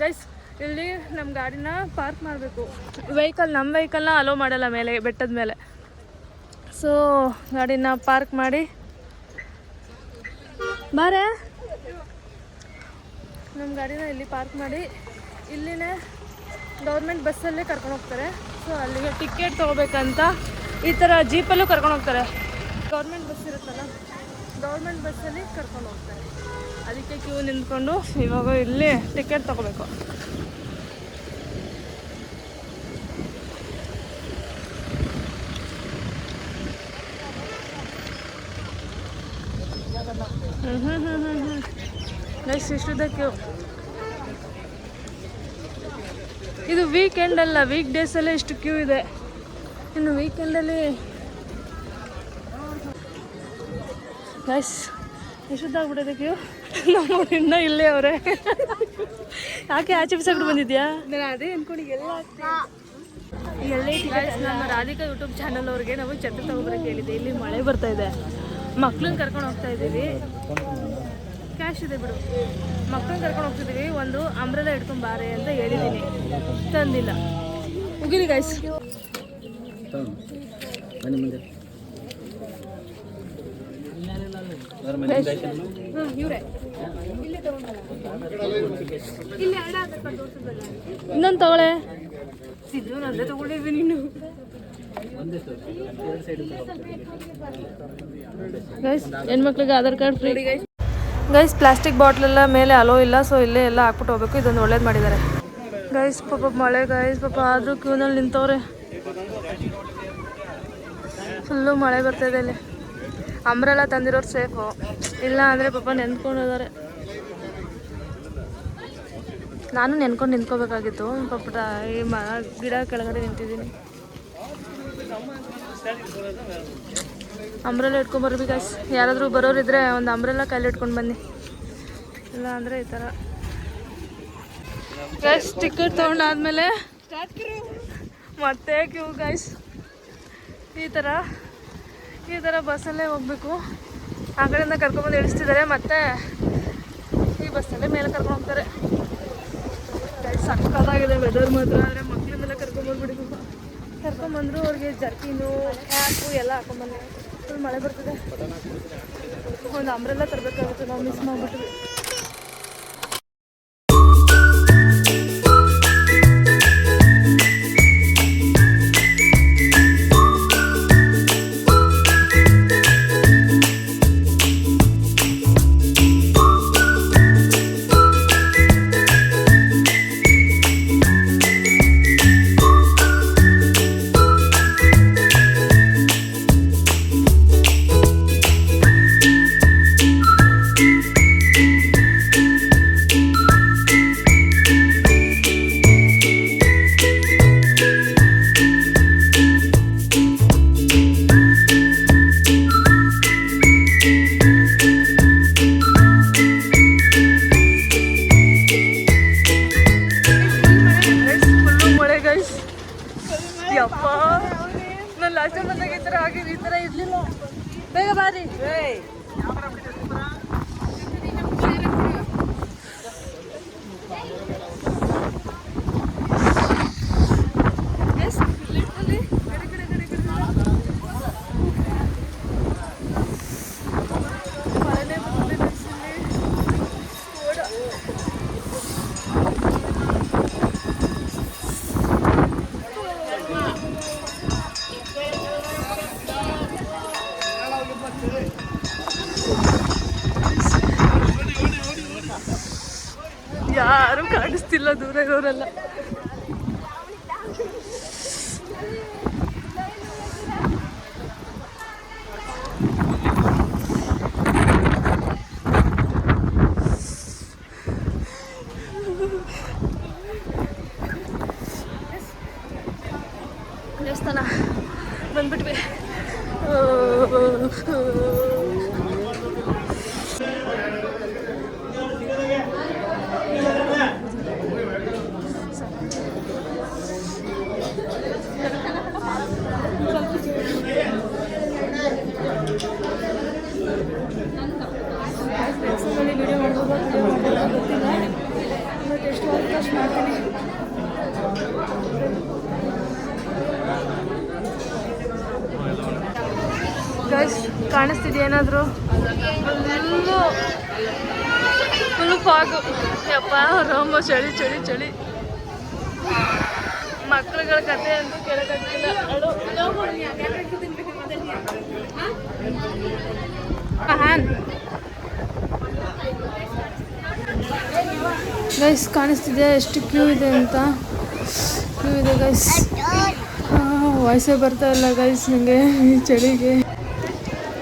Guys ಇಲ್ಲಿ ನಮ್ಮ ಗಾಡಿನ ಪಾರ್ಕ್ ಮಾಡಬೇಕು. ನಮ್ಮ ವೆಹಿಕಲ್ನ ಅಲೋ ಮಾಡಲ್ಲ ಮೇಲೆ ಬೆಟ್ಟದ ಮೇಲೆ. ಸೊ ಗಾಡಿನ ಪಾರ್ಕ್ ಮಾಡಿ ಬಾರೆ ನಮ್ಮ ಗಾಡಿನ ಇಲ್ಲಿ ಪಾರ್ಕ್ ಮಾಡಿ ಇಲ್ಲಿನೇ ಗೌರ್ಮೆಂಟ್ ಬಸ್ಸಲ್ಲೇ ಕರ್ಕೊಂಡು ಹೋಗ್ತಾರೆ. ಸೊ ಅಲ್ಲಿಗೆ ಟಿಕೆಟ್ ತೊಗೋಬೇಕಂತ ಈ ಥರ ಜೀಪಲ್ಲೂ ಕರ್ಕೊಂಡು ಹೋಗ್ತಾರೆ. ಗೌರ್ಮೆಂಟ್ ಬಸ್ ಇರುತ್ತಲ್ಲ, ಗೌರ್ಮೆಂಟ್ ಬಸ್ಸಲ್ಲಿ ಕರ್ಕೊಂಡು ಹೋಗ್ತಾರೆ. ಅದಕ್ಕೆ ಕ್ಯೂ ನಿಂತ್ಕೊಂಡು ಇವಾಗ ಇಲ್ಲಿ ಟಿಕೆಟ್ ತೊಗೋಬೇಕು. ಗೈಸ್ ಇಷ್ಟುದ ಕ್ಯೂ. ಇದು ವೀಕೆಂಡ್ ಅಲ್ಲ, ವೀಕ್ ಡೇಸಲ್ಲೇ ಇಷ್ಟು ಕ್ಯೂ ಇದೆ. ಇನ್ನು ವೀಕೆಂಡಲ್ಲಿ ಗೈಸ್ ಎಷ್ಟೊತ್ತಾಗ್ಬಿಟ್ಟಿದೆ ಕ್ಯೂ. ನಮ್ಮವ್ರು ಇನ್ನೂ ಇಲ್ಲೇ ಅವರೇ. ಯಾಕೆ ಆಚೆ ಬಿಸಾಕ್ಬಿಟ್ಟು ಬಂದಿದ್ಯಾ? ನಾನು ಅದೇ ಅಂದ್ಕೊಂಡು ಎಲ್ಲೇ ಗೈಸ್ ನಮ್ಮ ರಾಧಿಕಾ ಯೂಟ್ಯೂಬ್ ಚಾನಲ್ ಅವ್ರಿಗೆ ನಾವು ಛತ್ರಿ ತಗೊಬರಕ್ಕೆ ಹೇಳಿದ್ದೆ. ಇಲ್ಲಿ ಮಳೆ ಬರ್ತಾ ಇದೆ, ಮಕ್ಳನ್ನ ಕರ್ಕೊಂಡು ಹೋಗ್ತಾ ಇದ್ದೀವಿ. ಕ್ಯಾಶ್ ಇದೆ ಬಿಡು, ಮಕ್ಕಳನ್ನ ಕರ್ಕೊಂಡು ಹೋಗ್ತಿದ್ದೀವಿ. ಒಂದು ಅಂಬ್ರೆಲ್ಲ ಹಿಡ್ಕೊಂಬಾರೆ ಅಂತ ಹೇಳಿದ್ದೀನಿ, ತಂದಿಲ್ಲ. ಮುಗಿಲಿ ಗೈಸ್. ಇನ್ನೊಂದು ತಗೊಳ್ಳೆ. ಸಿದ್ದು ನಂದೇ ತಗೊಂಡಿದ್ವಿ ನೀನು. ಗೈಸ್ ಹೆಣ್ಮಕ್ಳಿಗೆ Aadhaar card free. Guys plastic ಬಾಟ್ಲೆಲ್ಲ ಮೇಲೆ ಅಲೋ ಇಲ್ಲ. ಸೊ ಇಲ್ಲೇ ಎಲ್ಲ ಹಾಕ್ಬಿಟ್ಟು ಹೋಗ್ಬೇಕು. ಇದೊಂದು ಒಳ್ಳೇದು ಮಾಡಿದ್ದಾರೆ ಗೈಸ್. ಪಾಪ ಮಳೆ ಗೈಸ್, ಪಾಪ ಆದರೂ ಕ್ಯೂನಲ್ಲಿ ನಿಂತವ್ರೆ. ಫುಲ್ಲು ಮಳೆ ಬರ್ತಾಯಿದೆ ಇಲ್ಲಿ. ಅಂಬ್ರೆಲ್ಲ ತಂದಿರೋರು ಸೇಫು, ಇಲ್ಲ ಅಂದರೆ ಪಾಪ ನೆನ್ಕೊಂಡಿದ್ದಾರೆ. ನಾನು ನೆನ್ಕೊಂಡು ನಿಂತ್ಕೋಬೇಕಾಗಿತ್ತು. ಪಾಪ ಈ ಗಿಡ ಕೆಳಗಡೆ ನಿಂತಿದ್ದೀನಿ. Umbrella ಇಟ್ಕೊಂಬರ್ಬೇಕು guys. ಯಾರಾದರೂ ಬರೋರಿದ್ರೆ ಒಂದು ಅಂಬ್ರೆಲ್ಲ ಕೈಲಿ ಇಟ್ಕೊಂಡು ಬನ್ನಿ, ಇಲ್ಲ ಅಂದರೆ ಈ ಥರ. ಗೈಸ್ ಟಿಕೆಟ್ ತೊಗೊಂಡಾದ್ಮೇಲೆ ಮತ್ತೆ ಕ್ಯೂ ಗೈಸ್. ಈ ಥರ ಬಸ್ಸಲ್ಲೇ ಹೋಗಬೇಕು. ಆ ಕಡೆಯಿಂದ ಕರ್ಕೊಂಬಂದು ಇಳಿಸ್ತಿದ್ದಾರೆ, ಮತ್ತೆ ಈ ಬಸ್ಸಲ್ಲೇ ಮೇಲೆ ಕರ್ಕೊಂಡು ಹೋಗ್ತಾರೆ. ಗೈಸ್ ಸಕ್ಕತ್ತಾಗಿದೆ ವೆದರ್ ಮಾತ್ರ. ಆದರೆ ಮಕ್ಕಳನ್ನೆಲ್ಲ ಕರ್ಕೊಂಬಂದ್ಬಿಟ್ಟು ಕರ್ಕೊಂಬಂದರು. ಅವ್ರಿಗೆ ಜರ್ಕಿನು ಕ್ಯಾಪು ಎಲ್ಲ ಹಾಕೊಂಬಂದು. ಫುಲ್ ಮಳೆ ಬರ್ತದೆ. ಒಂದು ಅಂಬ್ರೆಲ್ಲ ತರಬೇಕಾಗುತ್ತೆ, ನಾವು ಮಿಸ್ ಮಾಡಿಬಿಟ್ವಿ. ಯಪ್ಪ ನಾನು ಲಾಸ್ಟ್ ಟೈಮ್ ಬಂದಾಗ ಈ ಥರ ಇರಲಿಲ್ಲ. ಬೇಗ ಬಾರಿ. ಯಾರು ಕಾಣಿಸ್ತಿಲ್ಲ, ದೂರ ಇರೋರೆಲ್ಲ. ದೇವಸ್ಥಾನ ಬಂದ್ಬಿಟ್ವಿ. ವಿಡಿಯೋ ಮಾಡ್ಬೋದು, ವಿಡಿಯೋ ಮಾಡೋಲ್ಲ ಗೊತ್ತಿಲ್ಲ. ಬಟ್ ಎಷ್ಟು ವಾಶ್ ಮಾಡ್ತೀನಿ. ಗೈಸ್ ಕಾಣಿಸ್ತಿದೆಯಾ ಏನಾದರೂ? Full fog. ಯಪ್ಪ ರೋಮ ಚಳಿ ಚಳಿ ಚಳಿ. ಮಕ್ಳುಗಳ ಕತೆ ಅಂತೂ ಕೇಳೋಕ್ಕಾಗ್ತಿಲ್ಲ. ಗೈಸ್ ಕಾಣಿಸ್ತಿದೆಯಾ ಎಷ್ಟು ಕ್ಯೂ ಇದೆ ಅಂತ? ಕ್ಯೂ ಇದೆ ಗೈಸ್. ವಾಯ್ಸೇ ಬರ್ತಾ ಇಲ್ಲ ಗೈಸ್ ನನಗೆ ಈ ಚಳಿಗೆ.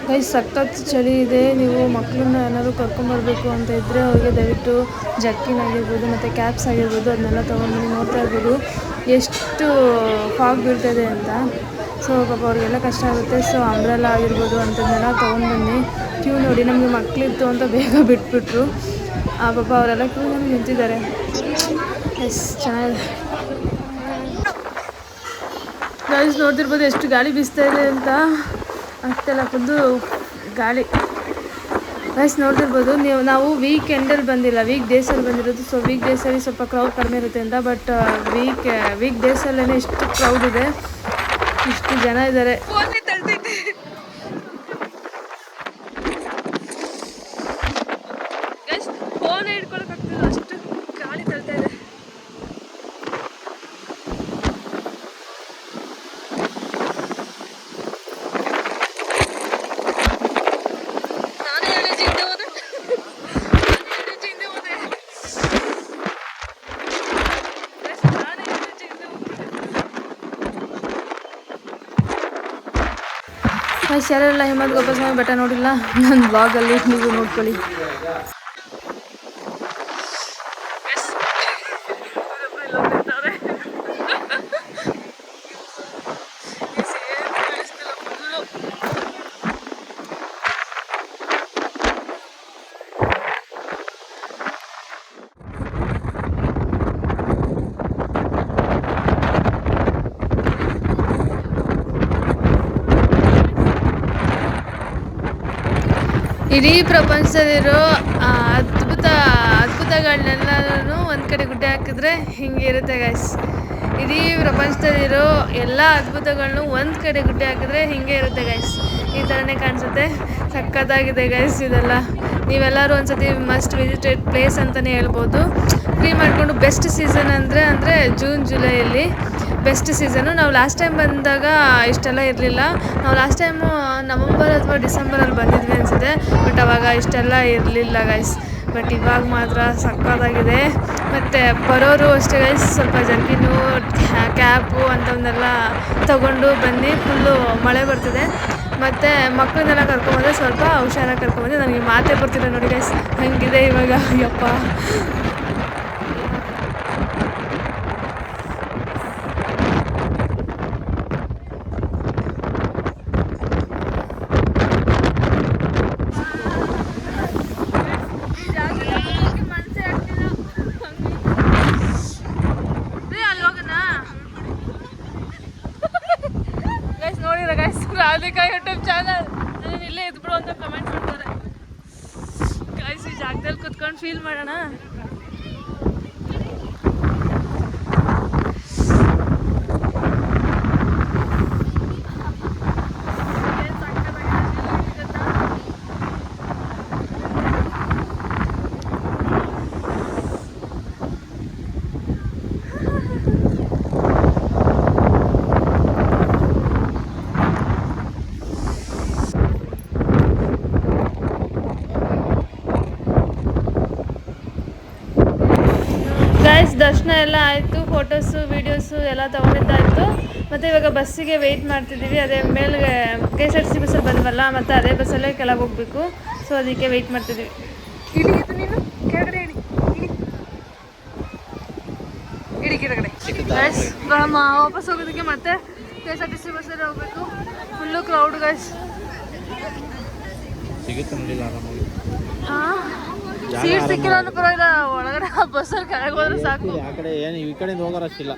ಗೈಸ್ ಸಖತ್ ಚಳಿ ಇದೆ. ನೀವು ಮಕ್ಕಳನ್ನ ಏನಾದ್ರು ಕರ್ಕೊಂಬರ್ಬೇಕು ಅಂತ ಇದ್ದರೆ ಅವ್ರಿಗೆ ದಯವಿಟ್ಟು ಜರ್ಕಿನ್ ಆಗಿರ್ಬೋದು ಮತ್ತು ಕ್ಯಾಪ್ಸ್ ಆಗಿರ್ಬೋದು ಅದನ್ನೆಲ್ಲ ತೊಗೊಂಡು ನೋಡ್ತಾ ಇರ್ಬೋದು ಎಷ್ಟು ಫಾಗ್ ಬೀಳ್ತಾಯಿದೆ ಅಂತ. ಸೊ ಪಾಪ ಅವ್ರಿಗೆಲ್ಲ ಕಷ್ಟ ಆಗುತ್ತೆ. ಸೊ ಅಂಬ್ರೆಲ್ಲ ಆಗಿರ್ಬೋದು ಅಂಥದ್ದನ್ನೆಲ್ಲ ತೊಗೊಂಡು ಬನ್ನಿ. ಕ್ಯೂ ನೋಡಿ ನಮಗೆ ಮಕ್ಕಳಿತ್ತು ಅಂತ ಬೇಗ ಬಿಟ್ಬಿಟ್ರು. ಪಾಪ ಅವರೆಲ್ಲ ಕ್ಯೂನಲ್ಲಿ ನಿಂತಿದ್ದಾರೆ. ಎಸ್ ಚೆನ್ನಾಗಿದೆ ಗೈಸ್. ನೋಡ್ತಿರ್ಬೋದು ಎಷ್ಟು ಗಾಳಿ ಬೀಸ್ತಾ ಇದೆ ಅಂತ. ಅಷ್ಟೆಲ್ಲ ಫುಲ್ಲು ಗಾಳಿ ಗೈಸ್ ನೋಡ್ತಿರ್ಬೋದು ನೀವು. ನಾವು ವೀಕೆಂಡಲ್ಲಿ ಬಂದಿಲ್ಲ, ವೀಕ್ ಡೇಸಲ್ಲಿ ಬಂದಿರೋದು. ಸೊ ವೀಕ್ ಡೇಸಲ್ಲಿ ಸ್ವಲ್ಪ ಕ್ರೌಡ್ ಕಡಿಮೆ ಇರುತ್ತೆ ಅಂತ. ಬಟ್ ವೀಕ್ ಡೇಸಲ್ಲೇ ಇಷ್ಟು ಕ್ರೌಡ್ ಇದೆ, ಇಷ್ಟು ಜನ ಇದ್ದಾರೆ. ಗೈಸ್ ಫೋನೇ ಹಿಡ್ಕೊಳಕ್ಕಾಗ್ತಿಲ್ಲ, ಅಷ್ಟು ಗಾಳಿ ತಳ್ತಾ ಇದೆ. ಯಾರೆಲ್ಲ ಹಿಮತ್ ಗೋಪಾಲಸ್ವಾಮಿ ಬೆಟ್ಟ ನೋಡಿಲ್ಲ, ನನ್ನ ಬ್ಲಾಗಲ್ಲಿ ನೀವು ನೋಡ್ಕೊಳ್ಳಿ. ಇಡೀ ಪ್ರಪಂಚದಲ್ಲಿರೋ ಅದ್ಭುತಗಳನ್ನೆಲ್ಲನೂ ಒಂದು ಕಡೆ ಗುಡ್ಡೆ ಹಾಕಿದ್ರೆ ಹಿಂಗೆ ಇರುತ್ತೆ ಗೈಸ್. ಇಡೀ ಪ್ರಪಂಚದಲ್ಲಿರೋ ಎಲ್ಲ ಅದ್ಭುತಗಳನ್ನೂ ಒಂದು ಕಡೆ ಗುಡ್ಡೆ ಹಾಕಿದ್ರೆ ಹಿಂಗೆ ಇರುತ್ತೆ ಗೈಸ್. ಈ ಥರನೇ ಕಾಣಿಸುತ್ತೆ. ಸಖತ್ತಾಗಿದೆ ಗೈಸ್ ಇದೆಲ್ಲ. ನೀವೆಲ್ಲರೂ ಒಂದ್ಸತಿ ಮಸ್ಟ್ ವಿಸಿಟೆಡ್ ಪ್ಲೇಸ್ ಅಂತಲೇ ಹೇಳ್ಬೋದು. ಫ್ರೀ ಮಾಡಿಕೊಂಡು ಬೆಸ್ಟ್ ಸೀಸನ್ ಅಂದರೆ ಜೂನ್ ಜುಲೈಯಲ್ಲಿ ಬೆಸ್ಟ್ ಸೀಸನು. ನಾವು ಲಾಸ್ಟ್ ಟೈಮ್ ಬಂದಾಗ ಇಷ್ಟೆಲ್ಲ ಇರಲಿಲ್ಲ. ನಾವು ಲಾಸ್ಟ್ ಟೈಮು ನವಂಬರ್ ಅಥವಾ ಡಿಸೆಂಬರಲ್ಲಿ ಬಂದಿದ್ವಿ ಅನಿಸುತ್ತೆ. ಬಟ್ ಅವಾಗ ಇಷ್ಟೆಲ್ಲ ಇರಲಿಲ್ಲ ಗೈಸ್. ಬಟ್ ಇವಾಗ ಮಾತ್ರ ಸಕ್ಕತ್ತಾಗಿದೆ. ಮತ್ತು ಬರೋರು ಅಷ್ಟೇ ಗೈಸ್, ಸ್ವಲ್ಪ ಜರ್ಕಿನು ಕ್ಯಾಪು ಅಂಥವನ್ನೆಲ್ಲ ತೊಗೊಂಡು ಬನ್ನಿ. ಫುಲ್ಲು ಮಳೆ ಬರ್ತಿದೆ. ಮತ್ತು ಮಕ್ಕಳನ್ನೆಲ್ಲ ಕರ್ಕೊಂಬಂದರೆ ಸ್ವಲ್ಪ ಹುಷಾರಾಗಿ ಕರ್ಕೊಂಬಂದು. ನನಗೆ ಮಾತೇ ಬರ್ತಿಲ್ಲ ನೋಡಿ ಗೈಸ್, ಹಂಗಿದೆ ಇವಾಗ. ಯಪ್ಪ ರಾಧಿಕಾ ಯೂಟ್ಯೂಬ್ ಚಾನಲ್ ನಾನು ಇಲ್ಲೇ ಇದ್ಬಿಡು ಅಂತ ಕಮೆಂಟ್ ಮಾಡ್ತಾರೆ ಗೈಸ್. ಈ ಜಾಗದಲ್ಲಿ ಕುತ್ಕೊಂಡು ಫೀಲ್ ಮಾಡೋಣ. ದರ್ಶನ ಎಲ್ಲ ಆಯಿತು. ಫೋಟೋಸು ವೀಡಿಯೋಸು ಎಲ್ಲ ತೊಗೊಂಡಿದ್ದಾಯಿತು. ಮತ್ತು ಇವಾಗ ಬಸ್ಸಿಗೆ ವೆಯ್ಟ್ ಮಾಡ್ತಿದ್ದೀವಿ. ಅದೇ ಮೇಲೆ KSRTC ಬಸ್ಸಲ್ಲಿ ಬಂದ್ವಲ್ಲ, ಮತ್ತು ಅದೇ ಬಸ್ಸಲ್ಲೇ ಕೆಳಗೆ ಹೋಗಬೇಕು. ಸೊ ಅದಕ್ಕೆ ವೆಯ್ಟ್ ಮಾಡ್ತಿದ್ದೀವಿ. ಇಡಿ ನೀನು ಕೆಳಗಡೆ ಇಡಿ ಕೆಳಗಡೆ ವಾಪಸ್ ಹೋಗೋದಕ್ಕೆ ಮತ್ತೆ KSRTC ಬಸ್ಸಲ್ಲಿ ಹೋಗಬೇಕು. Full crowd guys. ಹಾಂ ಸೀಟ್ ಸಿಕ್ಕಿಲ್ಲ ಅನ್ನೋ ಪರವಾಗಿಲ್ಲ, ಒಳಗಡೆ ಬಸ್ಸಲ್ಲಿ ಕೆಳಗೆ ಹೋದ್ರೆ ಸಾಕು. ಆ ಕಡೆ ಏನು ಈ ಕಡೆಯಿಂದ ಹೋಗೋರಷ್ಟಿಲ್ಲ.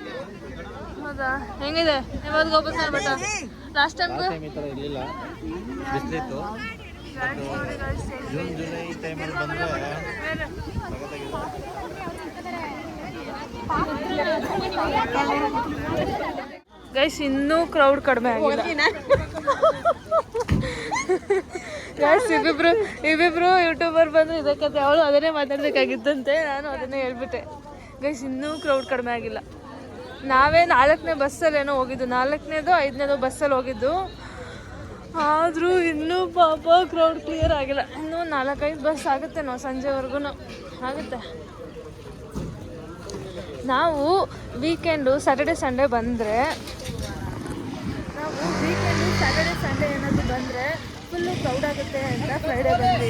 ಹೌದಾ? ಹೆಂಗಿದೆ ಇವತ್ತು ಗೋಪಾಲಸ್ವಾಮಿ ಬೆಟ್ಟ? ಲಾಸ್ಟ್ ಟೈಮ್ಗೂ ಈ ಥರ ಇರಲಿಲ್ಲ, ಬಿಸಿಲಿತ್ತು. ಜೂನ್ ಜುಲೈ ಟೈಮಲ್ಲಿ ಬಂದರೆ ಗೈಸ್ ಇನ್ನೂ ಕ್ರೌಡ್ ಕಡಿಮೆ ಆಗಿಲ್ಲ ಗೈಸ್. ಇಬ್ಬಿಬ್ರು ಯೂಟ್ಯೂಬರ್ ಬಂದು ಇದಕ್ಕೆ ಅವಳು ಅದನ್ನೇ ಮಾತಾಡ್ಬೇಕಾಗಿತ್ತಂತೆ, ನಾನು ಅದನ್ನೇ ಹೇಳ್ಬಿಟ್ಟೆ. ಗೈಸ್ ಇನ್ನೂ ಕ್ರೌಡ್ ಕಡಿಮೆ ಆಗಿಲ್ಲ. ನಾವೇ 4ನೇ ಬಸ್ಸಲ್ಲೇನೋ ಹೋಗಿದ್ದು, 4ನೇದೋ 5ನೇದೋ ಬಸ್ಸಲ್ಲಿ ಹೋಗಿದ್ದು. ಆದರೂ ಇನ್ನೂ ಪಾಪ ಕ್ರೌಡ್ ಕ್ಲಿಯರ್ ಆಗಿಲ್ಲ. ಇನ್ನೂ 4-5 ಬಸ್ ಆಗುತ್ತೆ ನಾವು ಸಂಜೆವರೆಗೂ ಆಗುತ್ತೆ. ನಾವು ವೀಕೆಂಡು ಸ್ಯಾಟರ್ಡೆ ಸಂಡೇ ಬಂದರೆ ಏನಾದರೂ ಬಂದರೆ ಫುಲ್ಲು ಕ್ರೌಡ್ ಆಗುತ್ತೆ ಅಂತ ಫ್ರೈಡೇ ಬಂದ್ವಿ.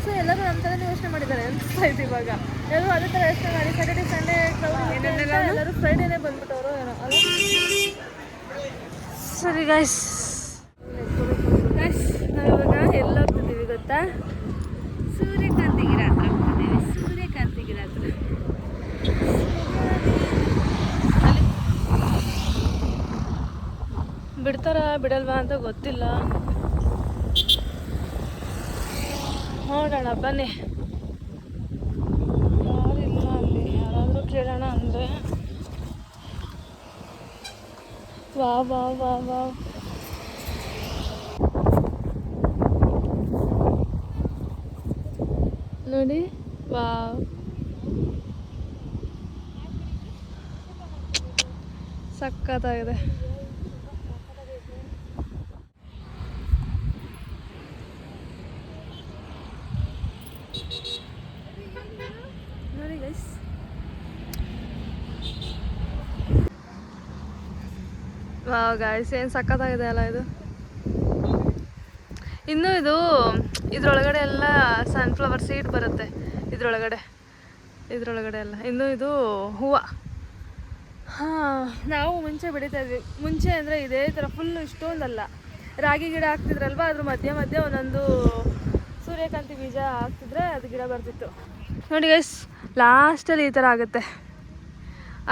ಸೊ ಎಲ್ಲರೂ ನಮ್ಮ ಥರನೇ ಯೋಚನೆ ಮಾಡಿದ್ದಾರೆ ಅನಿಸ್ತಾಯಿತ್ತು ಇವಾಗ. ಎಲ್ಲರೂ ಅದೇ ಥರ ಯೋಚನೆ ಮಾಡಿ ಸ್ಯಾಟರ್ಡೆ ಸಂಡೇ ಕ್ರೌಡ್ ಎಲ್ಲರೂ ಫ್ರೈಡೇನೇ ಬಂದ್ಬಿಟ್ಟವರು ಏನೋ ಅಲ್ಲ. ಸರಿ ಗೈಸ್, ನಾವಿವಾಗ ಎಲ್ಲ ಹೋಗ್ತಿದ್ದೀವಿ ಗೊತ್ತಾ? ಸೂರ್ಯಕಾಂತಿಗಿರ ಹತ್ರ ಹೋಗ್ತಿದ್ದೀವಿ. ಸೂರ್ಯಕಾಂತಿಗಿರ ಹತ್ರ ಬಿಡ್ತಾರಾ ಬಿಡಲ್ವಾ ಅಂತ ಗೊತ್ತಿಲ್ಲ, ನೋಡೋಣ ಬನ್ನಿ. ಯಾರಿಲ್ಲ ಅಲ್ಲಿ, ಯಾರಾದರೂ ಕೇಳೋಣ ಅಂದರೆ. ವಾ ವಾ ವಾ ವಾ ನೋಡಿ, ವಾ ಸಕ್ಕತ್ತಾಗಿದೆ. ನೋಡಿ ಗೈಸ್, ವಾವ್ ಗೈಸ್, ಏನು ಸಕ್ಕತ್ತಾಗಿದೆ ಅಲ್ಲ ಇದು. ಇನ್ನು ಇದ್ರೊಳಗಡೆ ಎಲ್ಲ ಸನ್ಫ್ಲವರ್ ಸೀಡ್ ಬರುತ್ತೆ ಇದ್ರೊಳಗಡೆ ಎಲ್ಲ. ಇನ್ನು ಇದು ಹೂವು. ಹಾಂ, ನಾವು ಮುಂಚೆ ಬೆಳೀತಾ ಇದ್ವಿ. ಮುಂಚೆ ಅಂದರೆ ಇದೇ ಥರ ಫುಲ್ಲು ಇಷ್ಟೊಂದಲ್ಲ, ರಾಗಿ ಗಿಡ ಹಾಕ್ತಿದ್ರಲ್ವ, ಅದ್ರ ಮಧ್ಯೆ ಒಂದೊಂದು ಸೂರ್ಯಕಾಂತಿ ಬೀಜ ಹಾಕ್ತಿದ್ರೆ ಅದು ಗಿಡ ಬರ್ತಿತ್ತು. ನೋಡಿ ಗೈಸ್, ಲಾಸ್ಟಲ್ಲಿ ಈ ಥರ ಆಗುತ್ತೆ.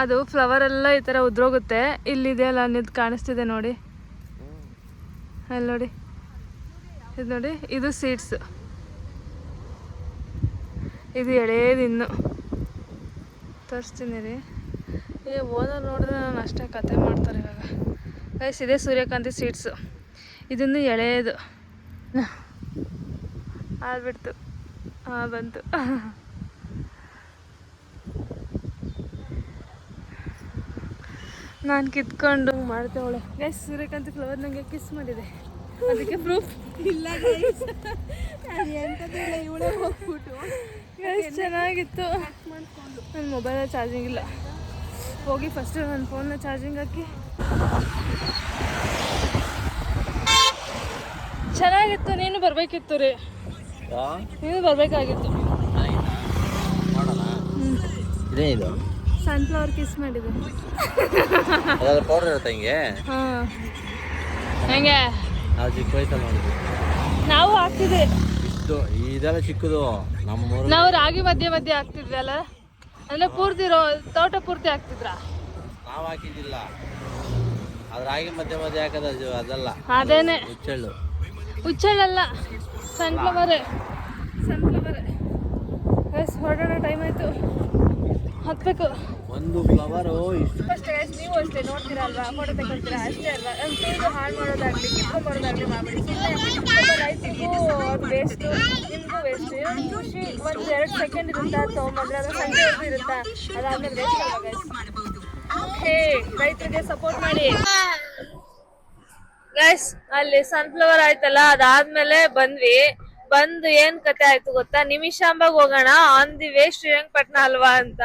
ಅದು ಫ್ಲವರೆಲ್ಲ ಈ ಥರ ಉದ್ರೋಗುತ್ತೆ. ಇಲ್ಲಿದೆಯಲ್ಲ ನಿಂತು ಕಾಣಿಸ್ತಿದೆ ನೋಡಿ, ಅಲ್ಲಿ ನೋಡಿ, ಇದು ನೋಡಿ, ಇದು ಸೀಡ್ಸ್. ಇದು ಎಳೆಯದು ಇನ್ನು ತೋರಿಸ್ತೀನಿ ರೀ. ಈಗ ಓನರ್ ನೋಡಿದ್ರೆ ನಾನು ಅಷ್ಟೇ ಕತೆ ಮಾಡ್ತಾರೆ ಇವಾಗ. ಗೈಸ್, ಇದೇ ಸೂರ್ಯಕಾಂತಿ ಸೀಡ್ಸು. ಇದನ್ನು ಎಳೆಯದು ಆಗ್ಬಿಡ್ತು. ಬಂತು. ನಾನು ಕಿತ್ಕೊಂಡು ಮಾಡ್ತೇವಳೆ. ಗೈಸ್, ಸೂರ್ಯಕಾಂತಿ ಫ್ಲವರ್ ನನಗೆ ಕಿಸ್ ಮಾಡಿದೆ, ಅದಕ್ಕೆ ಪ್ರೂಫ್ ಇಲ್ಲ ಗೈಸ್. ಗೈಸ್ ಚೆನ್ನಾಗಿತ್ತು. ನನ್ನ ಮೊಬೈಲಲ್ಲಿ ಚಾರ್ಜಿಂಗ್ ಇಲ್ಲ. ಹೋಗಿ ಫಸ್ಟ್ ನನ್ನ ಫೋನ್ನ ಚಾರ್ಜಿಂಗ್ ಹಾಕಿ. ಚೆನ್ನಾಗಿತ್ತು. ನೀನು ಬರಬೇಕಿತ್ತು ರೀ, ನೀನು ಬರಬೇಕಾಗಿತ್ತು. ಸನ್ಫ್ಲವರ್ ಕಿಸ್ ಮಾಡಿದೆ. ಪೌಡರ್ ಇರುತ್ತೆ ಹಿಂಗೆ. ಹಾಂ, ಹೆಂಗೆ ಮಾಡಿದ್ವಿ ನಾವು ಹಾಕ್ತಿದ್ವಿ. ಇದೆಲ್ಲ ಚಿಕ್ಕದು ನಮ್ಮೂರು. ನಾವು ರಾಗಿ ಮಧ್ಯೆ ಹಾಕ್ತಿದ್ವಿ ಅಲ್ಲ, ಅಂದ್ರೆ ಪೂರ್ತಿ ತೋಟ ಪೂರ್ತಿ ಹಾಕ್ತಿದ್ರ. ನಾವು ಹಾಕಿದ್ದಿಲ್ಲ, ಅದು ರಾಗಿ ಮಧ್ಯೆ ಹಾಕೋದು ಅದಲ್ಲ. ಅದೇನೆ ಹುಚ್ಚೆಳ್ಳು ಅಲ್ಲ, ಸನ್ಫ್ಲವರೇ. ಹೊರಡೋಣ, ಟೈಮ್ ಆಯ್ತು, ಹತ್ಬೇಕು. ಒಂದು ಫ್ಲವರು ಅಷ್ಟೇ. ನೀವು ಅಷ್ಟೇ ನೋಡ್ತೀರಲ್ವಾ, ಫೋಟೋ ತಗೊಳ್ತೀರಾ ಅಷ್ಟೇ ಅಲ್ವಾ. ನಮ್ಮ ಹಾಳು ಮಾಡೋದಾಗ್ಲಿ ಕಿತ್ಕೊಂಡ್ಬರೋದಾಗ್ಲಿ ಮಾಡ್ಬಿಡಿ. ರೈತಿಗೂ ಅದು ವೇಸ್ಟು, ನಿಮಗೂ ವೇಸ್ಟ್. ಖುಷಿ 1-2 ಸೆಕೆಂಡ್ ಇರುತ್ತಾ ತೊಗೊಂಬಂದ್ರೆ, ಅದು ಸಂಜೆವರೆಗೂ ಇರುತ್ತಾ, ಅದಾದ್ಮೇಲೆ ವೇಸ್ಟ್ ಅಲ್ವಾ ಗೈಸ್. ಹೇ, ರೈತರಿಗೆ ಸಪೋರ್ಟ್ ಮಾಡಿ ಗೈಸ್. ಅಲ್ಲಿ ಸನ್ಫ್ಲವರ್ ಆಯ್ತಲ್ಲ, ಅದಾದ್ಮೇಲೆ ಬಂದು ಏನ್ ಕತೆ ಆಯ್ತು ಗೊತ್ತಾ? ನಿಮಿಷಾಂಬಾಗ್ ಹೋಗೋಣ ಆನ್ ದಿ ವೇ ಶ್ರೀರಂಗಪಟ್ಟಣ ಅಲ್ವಾ ಅಂತ,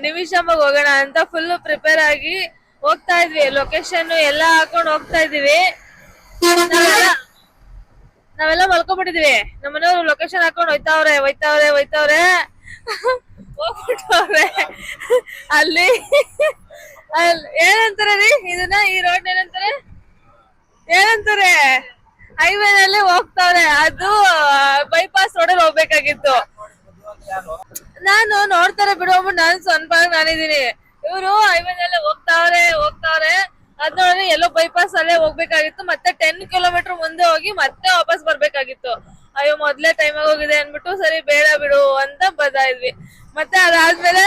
ನಿಮಿಷಾಂಬಾಗ್ ಹೋಗೋಣ ಅಂತ ಫುಲ್ ಪ್ರಿಪೇರ್ ಆಗಿ ಹೋಗ್ತಾ ಇದ್ವಿ. ಲೊಕೇಶನ್ ಎಲ್ಲ ಹಾಕೊಂಡು ಹೋಗ್ತಾ ಇದೀವಿ. ನಾವೆಲ್ಲ ಮಲ್ಕೊಂಡ್ಬಿಟ್ಟಿದ್ವಿ. ನಮ್ಮನೆಯವ್ರು ಲೊಕೇಶನ್ ಹಾಕೊಂಡು ಹೋಯ್ತಾವ್ರೆ ಹೋಗ್ಬಿಟ್ಟವ್ರೆ. ಅಲ್ಲಿ ಏನಂತಾರೆ ರೀ ಇದನ್ನ, ಈ ರೋಡ್ ಏನಂತಾರೆ ಹೈವೇನಲ್ಲಿ ಹೋಗ್ತಾವ್ರೆ. ಅದು ಬೈಪಾಸ್ ರೋಡಲ್ಲಿ ಹೋಗ್ಬೇಕಾಗಿತ್ತು. ನಾನು ನೋಡ್ತಾರೆ ಬಿಡೋಗ್ಬಿಟ್ಟು ನಾನು ಸ್ವಲ್ಪ ನಾನಿದೀನಿ. ಇವರು ಹೈವೇನಲ್ಲೇ ಹೋಗ್ತಾವ್ರೆ. ಅದ್ ನೋಡಿದ್ರೆ ಎಲ್ಲೋ ಬೈಪಾಸ್ ಅಲ್ಲೇ ಹೋಗ್ಬೇಕಾಗಿತ್ತು. ಮತ್ತೆ 10 ಕಿಲೋಮೀಟರ್ ಮುಂದೆ ಹೋಗಿ ಮತ್ತೆ ವಾಪಸ್ ಬರ್ಬೇಕಾಗಿತ್ತು. ಅಯ್ಯೋ, ಮೊದ್ಲೇ ಟೈಮ್ ಆಗಿ ಹೋಗಿದೆ ಅನ್ಬಿಟ್ಟು ಸರಿ ಬೇಡ ಬಿಡು ಅಂತ ಬದಾ ಇದ್ವಿ. ಮತ್ತೆ ಅದಾದ್ಮೇಲೆ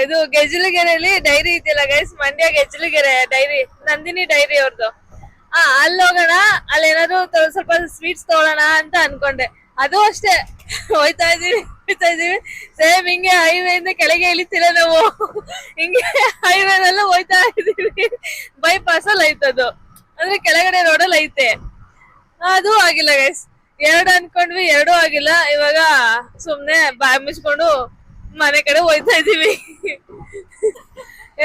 ಇದು ಗೆಜಲಗೆರೆಯಲ್ಲಿ ಡೈರಿ ಇದೆಯಲ್ಲ guys, Mandya Gejjalagere dairy, Nandini dairy ಅವ್ರದ್ದು. ಅಲ್ಲಿ ಹೋಗೋಣ, ಅಲ್ಲಿ ಏನಾದ್ರು ಸ್ವಲ್ಪ ಸ್ವೀಟ್ಸ್ ತಗೊಳ್ಳೋಣ ಅಂತ ಅನ್ಕೊಂಡೆ. ಅದು ಅಷ್ಟೇ, ಹೋಯ್ತಾ ಇದೀವಿ ಸೇಮ್ ಹಿಂಗೆ ಹೈವೇಯಿಂದ ಕೆಳಗೆ ಇಳಿತೀರ ನಾವು, ಹಿಂಗೆ ಹೈವೇನೆಲ್ಲ ಹೋಯ್ತಾ ಇದೀವಿ. ಬೈಪಾಸ್ ಅಲ್ಲಿ ಐತದು, ಅಂದ್ರೆ ಕೆಳಗಡೆ ರೋಡಲ್ಲಿ ಐತೆ. ಅದು ಆಗಿಲ್ಲ ಗೈಸ್, ಎರಡು ಅನ್ಕೊಂಡ್ವಿ, ಎರಡೂ ಆಗಿಲ್ಲ. ಇವಾಗ ಸುಮ್ನೆ ಬಾಯ್ ಮುಚ್ಕೊಂಡು ಮನೆ ಕಡೆ ಹೋಯ್ತಾ ಇದೀವಿ.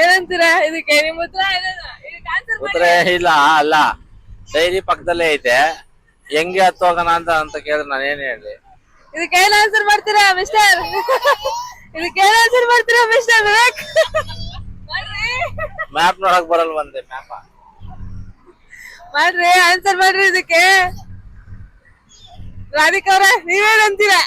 ಏನಂತೀರಾ ಇದಕ್ಕೆ? ನಿಮ್ ಉತ್ತರ ಇಲ್ಲ ಅಲ್ಲ, ಡೈರಿ ಪಕ್ಕದಲ್ಲೇ ಐತೆ, ಹೆಂಗೆ ಹತ್ತು ಹೋಗೋಣ ಅಂತ ಕೇಳಿದ್ರೆ ನಾನು ಏನ್ ಹೇಳಿ? ಇದಕ್ಕೇನ್ ಆನ್ಸರ್ ಮಾಡ್ತೀರಾ ಮಿಸ್ಟರ್? ಇದಕ್ಕೇನ್ ಆನ್ಸರ್ ಮಾಡ್ತೀರಾ ಮಿಸ್ಟರ್ ವಿವೇಕ್? ಮ್ಯಾಪ್ ನೋಡಕ್ ಬರಲ್ ಬಂದೆ, ಮ್ಯಾಪ ಮಾಡ್ರಿ, ಆನ್ಸರ್ ಮಾಡ್ರಿ ಇದಕ್ಕೆ. ರಾಧಿಕಾ ಅವ್ರ ನೀವೇನಂತೀರಾ?